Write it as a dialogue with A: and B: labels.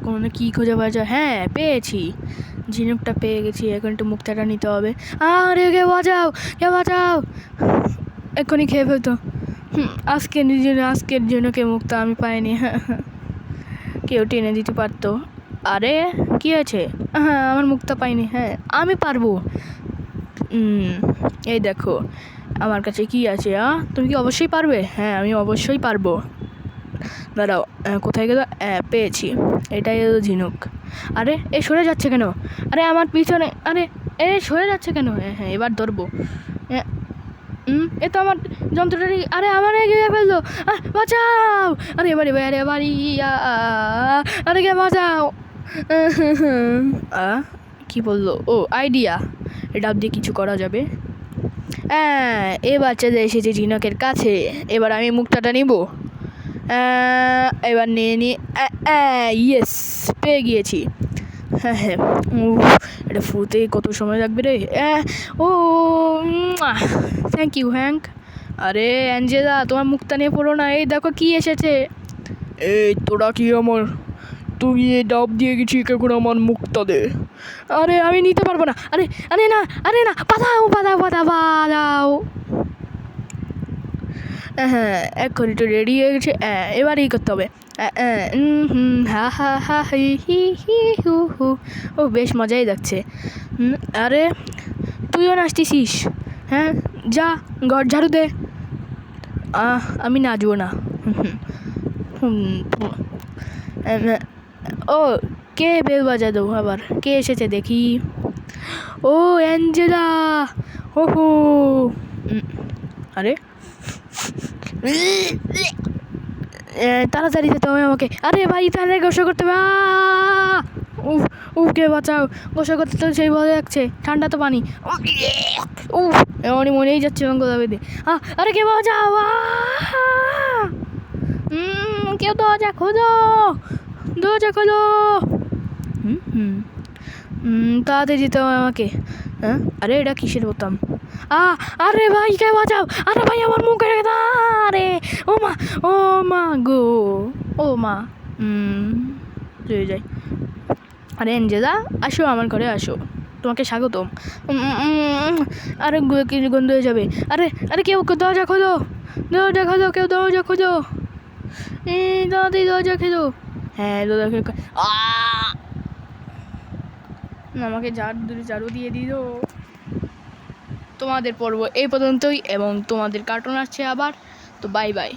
A: কোনো কী খুঁজে পাওয়া যায়? হ্যাঁ, পেয়েছি, ঝিনুকটা পেয়ে গেছি। এখন একটু মুক্তাটা নিতে হবে। আরে কে বাঁচাও, কে বাঁচাও, এক্ষুনি খেয়ে ফেলতো। আজকের জন্য কে মুক্তা আমি পাইনি। কেউ টেনে দিতে পারতো। আরে কি আছে? হ্যাঁ, আমার মুক্তা পাইনি। হ্যাঁ, আমি পারবো। এই দেখো আমার কাছে কি আছে। তুমি কি অবশ্যই পারবে? হ্যাঁ, আমি অবশ্যই পারবো। দাঁড়াও, কোথায় গেল? পেয়েছি, এটাই ঝিনুক। আরে এ সরে যাচ্ছে কেন? আরে আমার পিছনে, আরে এ সরে যাচ্ছে কেন? হ্যাঁ, এবার ধরবো। এ তো আমার যন্ত্রটারই। আরে আমার এগিয়ে ফেললো। বাঁচাও! আরে এবার আরে কে বাঁচাও! কি বললো? ও আইডিয়া, এটা দিয়ে কিছু করা যাবে। এ বাচ্চাদের এসেছে ঝিনুকের কাছে। এবার আমি মুক্তাটা নিব। এবার নিয়ে ইয়েস, পেয়ে গিয়েছি। হ্যাঁ, এটা ফুটতে কত সময় লাগবে রে? ও থ্যাংক ইউ হ্যাঙ্ক। আরে অ্যাঞ্জেলা, তোমার মুক্তা নিয়ে পড়ো না। এই দেখো কি এসেছে। এই তোরা কি আমার, তুই এ ডাব দিয়ে গেছি, এখন আমার মুক্তা দে। আরে আমি নিতে পারবো না। আরে না, পালাও। হ্যাঁ, এক্ষুনি তো রেডি হয়ে গেছে। এবারই করতে হবে। হু। ও বেশ মজাই লাগছে। আরে তুইও নাচতেছিস? হ্যাঁ, যা ঘর ঝাড়ু দে। আমি নাচবো না। ও কে বেল বাজাতো আবার? কে এসেছে দেখি? ও অ্যাঞ্জেলা, ওহো। আরে তাড়াতাড়ি যেতে হবে আমাকে। আরে ভাই, তাহলে গোসল করতে হবে। কে বাঁচাও! গোসল করতে তো সেই ভালো লাগছে, ঠান্ডা তো পানি। এমনই মনেই যাচ্ছে গলা বেঁধে। আরে কে বাঁচাও! কেউ দরজা খোলো। তাড়াতাড়ি যেতে হবে আমাকে। আরে এটা কিসের বোতাম? আরে ভাই কে বাঁচাও! আরে ভাই আমার মুখে রেখে দাও। আরে ও মা গো, ও মা। চলে যাই। আরে অ্যাঞ্জেলা, আসো আমার ঘরে আসো, তোমাকে স্বাগতম। আরে গন্ধ হয়ে যাবে। আরে কেউ দরজা খোলো, কেউ দরজা খোলো। তাড়াতাড়ি দরজা খোলো। হ্যাঁ, দরজা আমাকে ঝাড়ু দিয়ে দিল। তোমাদের পর্ব এই পর্যন্তই, এবং তোমাদের কার্টুন আসছে আবার। তো বাই বাই।